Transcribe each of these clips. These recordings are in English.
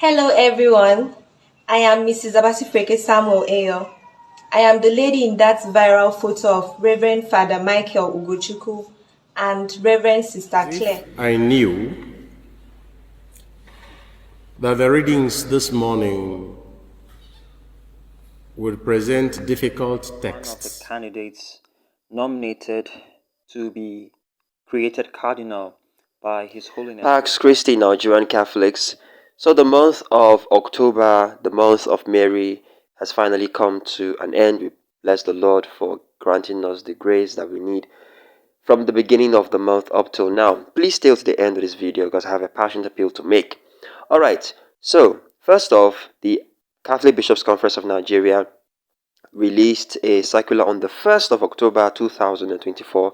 Hello everyone, I am Mrs. Abasifreke Samuel Ayo. I am the lady in that viral photo of Reverend Father Michael Ugochukwu and Reverend Sister Claire. I knew that the readings this morning would present difficult texts. One of the candidates nominated to be created cardinal by His Holiness Pax Christi Nigerian Catholics. So the month of October, the month of Mary, has finally come to an end. We bless the Lord for granting us the grace that we need from the beginning of the month up till now. Please stay to the end of this video because I have a passionate appeal to make. Alright, so first off, the Catholic Bishops' Conference of Nigeria released a circular on the 1st of October 2024,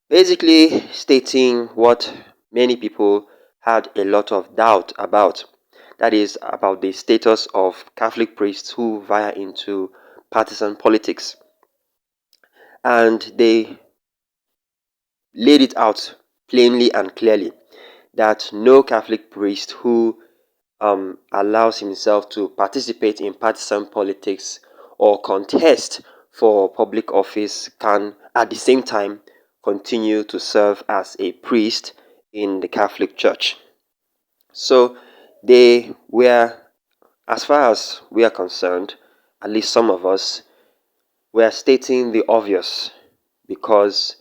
basically stating what many people had a lot of doubt about. That is about the status of Catholic priests who veer into partisan politics. And they laid it out plainly and clearly that no Catholic priest who allows himself to participate in partisan politics or contest for public office can at the same time continue to serve as a priest in the Catholic Church. So they were, as far as we are concerned, at least some of us, were stating the obvious because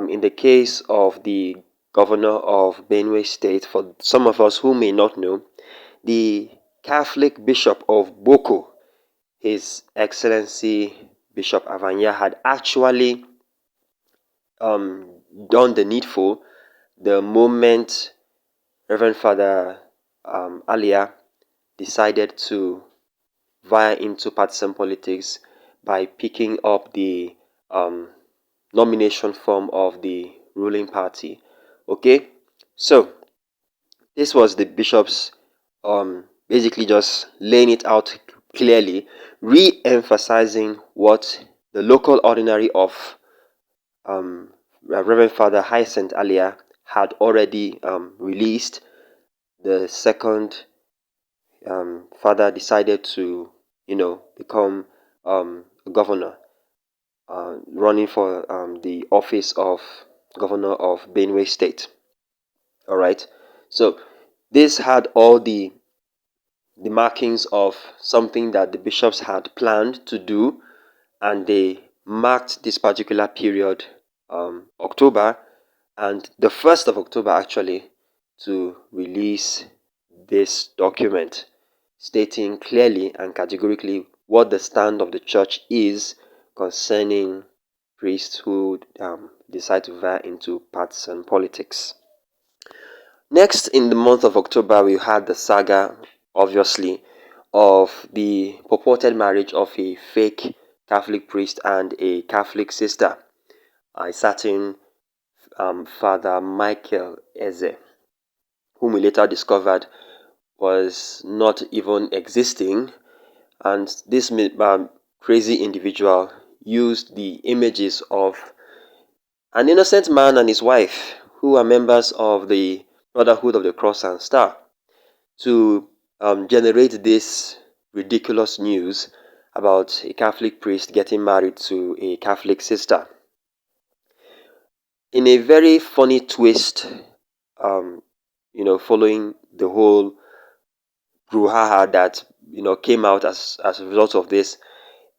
in the case of the governor of Benue State, for some of us who may not know, the Catholic Bishop of Boko, His Excellency Bishop Avanya, had actually done the needful the moment Reverend Father Alia decided to veer into partisan politics by picking up the nomination form of the ruling party. Okay, so this was the bishops basically just laying it out clearly, re-emphasizing what the local ordinary of Reverend Father Hyacinth Alia had already released. The second father decided to, become a governor, running for the office of governor of Benue State. All right, so this had all the markings of something that the bishops had planned to do, and they marked this particular period, October, and the 1st of October actually, to release this document stating clearly and categorically what the stand of the church is concerning priests who decide to veer into partisan politics. Next, in the month of October, we had the saga, obviously, of the purported marriage of a fake Catholic priest and a Catholic sister, a certain Father Michael Ezeh, whom we later discovered was not even existing. And this crazy individual used the images of an innocent man and his wife, who are members of the Brotherhood of the Cross and Star, to generate this ridiculous news about a Catholic priest getting married to a Catholic sister. In a very funny twist, following the whole brouhaha that came out as a result of this,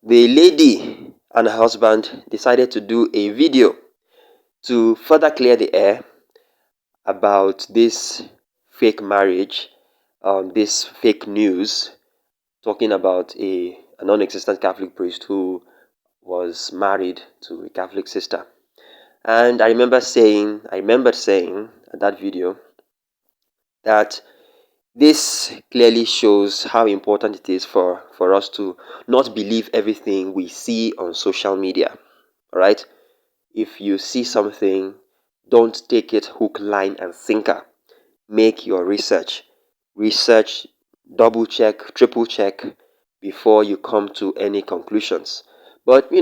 the lady and her husband decided to do a video to further clear the air about this fake marriage, this fake news, talking about a non-existent Catholic priest who was married to a Catholic sister. And I remembered saying at that video that this clearly shows how important it is for us to not believe everything we see on social media. All right? If you see something, don't take it hook, line, and sinker. Make your research. Research, double check, triple check before you come to any conclusions. But,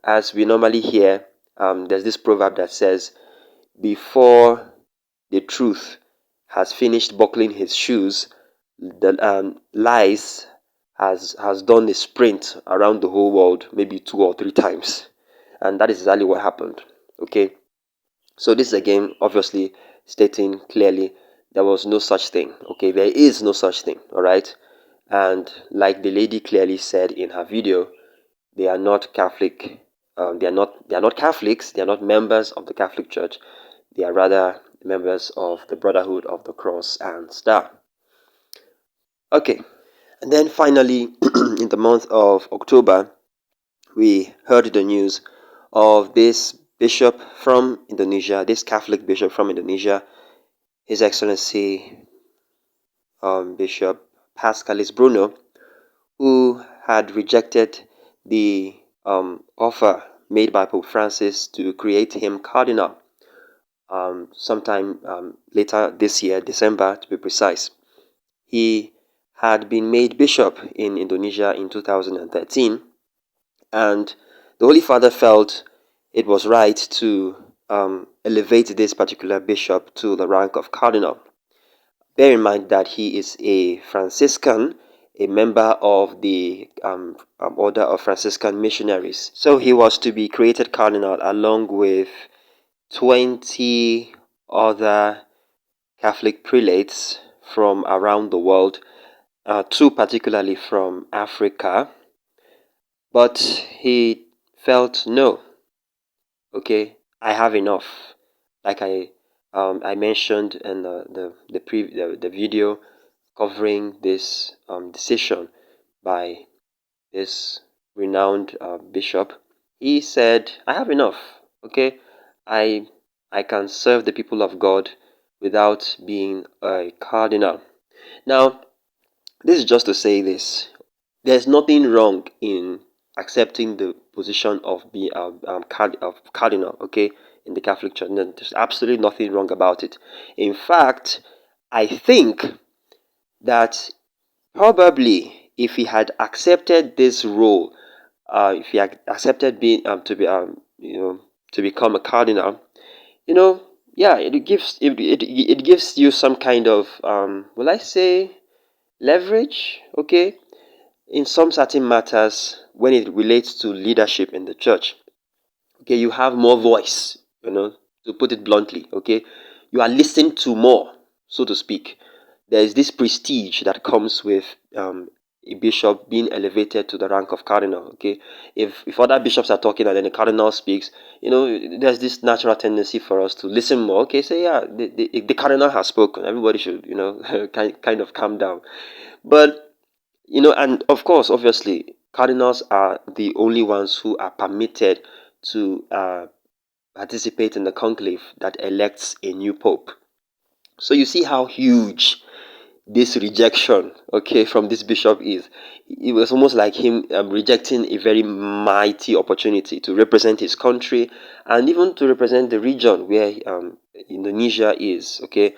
as we normally hear, there's this proverb that says, before the truth has finished buckling his shoes, the lies has done a sprint around the whole world, maybe 2 or 3 times, and that is exactly what happened. Okay, so this is again obviously stating clearly there was no such thing. Okay, there is no such thing. All right, and like the lady clearly said in her video, they are not Catholic. They are not Catholics. They are not members of the Catholic Church. They are rather members of the Brotherhood of the Cross and Star. Okay, and then finally, in the month of October, we heard the news of this bishop from Indonesia, this Catholic bishop from Indonesia, His Excellency Bishop Pascalis Bruno, who had rejected the offer made by Pope Francis to create him cardinal sometime later this year, December to be precise. He had been made bishop in Indonesia in 2013, and the Holy Father felt it was right to elevate this particular bishop to the rank of cardinal. Bear in mind that he is a Franciscan, a member of the Order of Franciscan Missionaries. So he was to be created cardinal along with 20 other Catholic prelates from around the world, two particularly from Africa. But he felt, no, okay, I have enough. Like I mentioned in the video covering this decision by this renowned bishop. He said, I have enough. Okay, I I can serve the people of God without being a cardinal. Now, this is just to say this. There's nothing wrong in accepting the position of being of cardinal, okay, in the Catholic Church. No, there's absolutely nothing wrong about it. In fact, I think that probably if he had accepted this role, if he had accepted being to be to become a cardinal, you know, yeah, it gives you some kind of will I say leverage, okay, in some certain matters when it relates to leadership in the church. Okay, you have more voice, to put it bluntly. Okay, you are listened to more, so to speak. There is this prestige that comes with a bishop being elevated to the rank of cardinal. Okay, if other bishops are talking and then the cardinal speaks, there's this natural tendency for us to listen more. Okay, say, yeah, the cardinal has spoken, everybody should kind of calm down. But and of course, obviously, cardinals are the only ones who are permitted to participate in the conclave that elects a new pope. So you see how huge this rejection, okay, from this bishop is. It was almost like him rejecting a very mighty opportunity to represent his country and even to represent the region where Indonesia is, okay.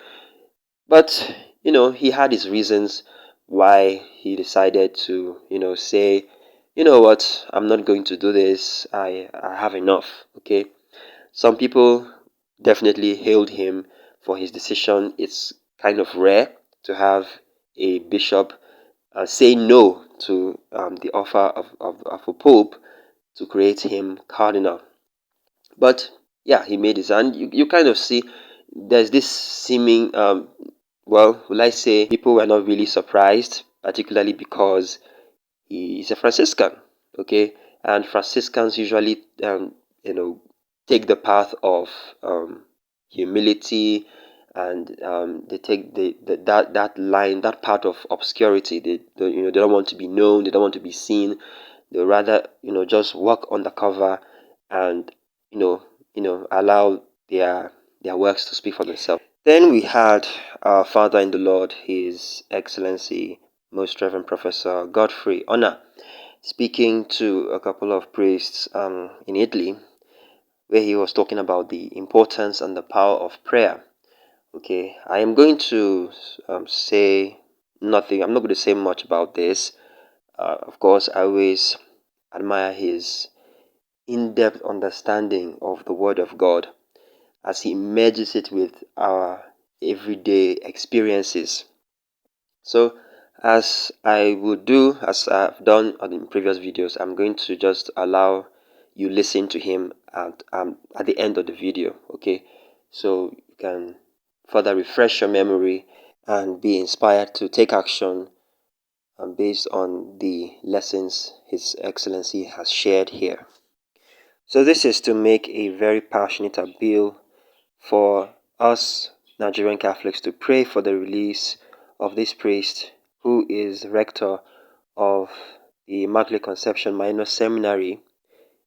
But he had his reasons why he decided to say, you know what, I'm not going to do this. I have enough. Okay, some people definitely hailed him for his decision. It's kind of rare to have a bishop say no to the offer of a pope to create him cardinal. But yeah, he made his, and you kind of see there's this seeming well, will I say, people were not really surprised, particularly because he is a Franciscan, okay, and Franciscans usually take the path of humility, and they take that line, that part of obscurity. They don't want to be known, they don't want to be seen. They rather just walk undercover and allow their works to speak for themselves. Then we had our Father in the Lord, His Excellency, Most Reverend Professor Godfrey Onah, speaking to a couple of priests in Italy, where he was talking about the importance and the power of prayer. Okay, I am going to say nothing. I'm not going to say much about this. Of course, I always admire his in-depth understanding of the Word of God as he merges it with our everyday experiences. So As I would do, as I've done on the previous videos, I'm going to just allow you listen to him at the end of the video, okay? So you can further refresh your memory and be inspired to take action based on the lessons His Excellency has shared here. So this is to make a very passionate appeal for us Nigerian Catholics to pray for the release of this priest who is rector of the Immaculate Conception Minor Seminary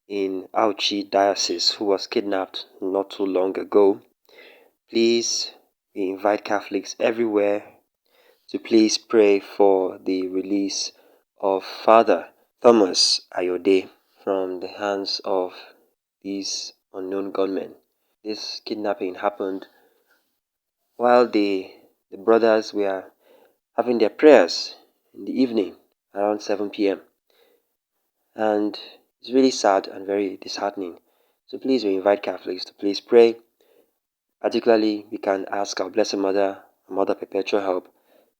in Auchi Diocese, who was kidnapped not too long ago. Please, we invite Catholics everywhere to please pray for the release of Father Thomas Ayode from the hands of these unknown gunmen. This kidnapping happened while the brothers were having their prayers in the evening around 7 p.m. And it's really sad and very disheartening. So please, we invite Catholics to please pray. Particularly, we can ask our Blessed Mother, our Mother Perpetual Help,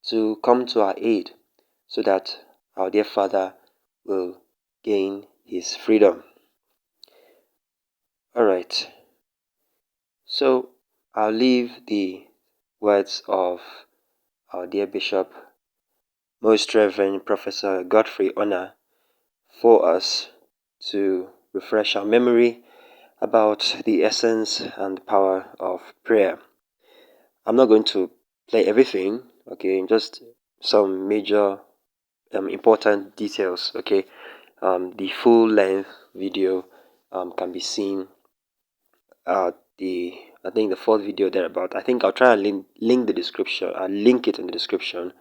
to come to our aid so that our dear Father will gain his freedom. Alright, so I'll leave the words of our dear Bishop, Most Reverend Professor Godfrey Onah, for us to refresh our memory about the essence and power of prayer. I'm not going to play everything, okay, just some major important details, okay. The full length video can be seen at I think the fourth video thereabout. I think I'll try and link the description. I'll link it in the description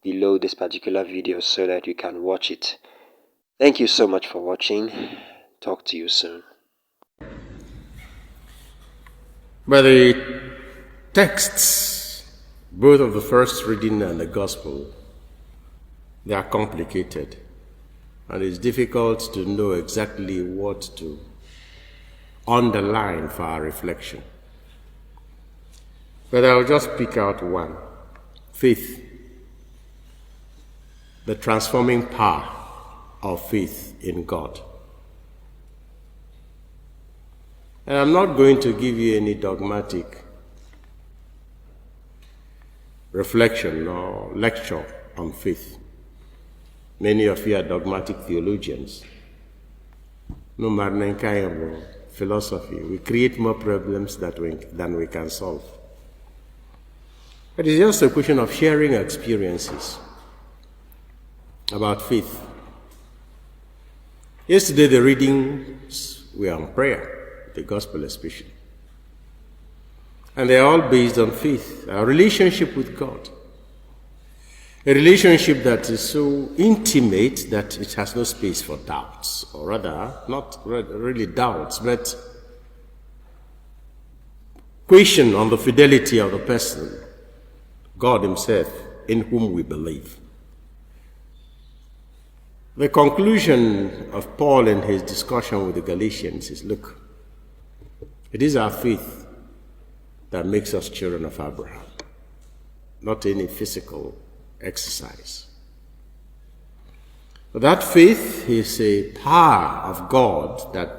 below this particular video so that you can watch it. Thank you so much for watching. Talk to you soon. But the texts, both of the first reading and the gospel, they are complicated, and it's difficult to know exactly what to underline for our reflection. But I'll just pick out one: faith, the transforming power of faith in God. And I'm not going to give you any dogmatic reflection or lecture on faith. Many of you are dogmatic theologians. No matter philosophy, we create more problems than we can solve. But it's just a question of sharing experiences about faith. Yesterday the readings were on prayer, the gospel especially. And they're all based on faith, our relationship with God. A relationship that is so intimate that it has no space for doubts, or rather, not really doubts, but question on the fidelity of the person, God himself, in whom we believe. The conclusion of Paul in his discussion with the Galatians is, look, it is our faith that makes us children of Abraham, not any physical exercise. But that faith is a power of God, that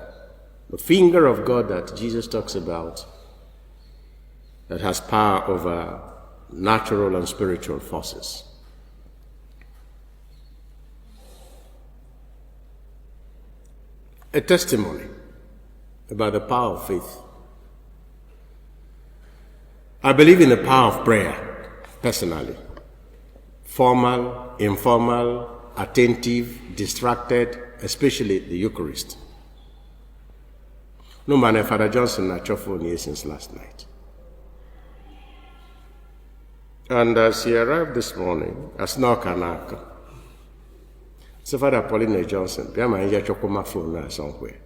the finger of God that Jesus talks about, that has power over natural and spiritual forces. A testimony about the power of faith. I believe in the power of prayer, personally. Formal, informal, attentive, distracted, especially the Eucharist. No man, Father Johnson, not your phone here since last night. And as he arrived this morning, as Nakanaka, so Father Paulina Johnson, be my chokoma phone somewhere,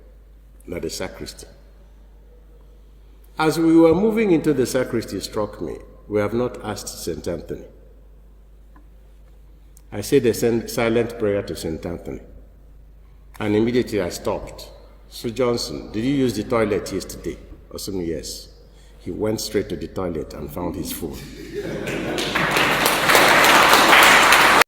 not the sacristy. As we were moving into the sacristy, it struck me, we have not asked St. Anthony. I said a silent prayer to St. Anthony, and immediately I stopped. So Johnson, did you use the toilet yesterday? I said, yes. He went straight to the toilet and found his phone.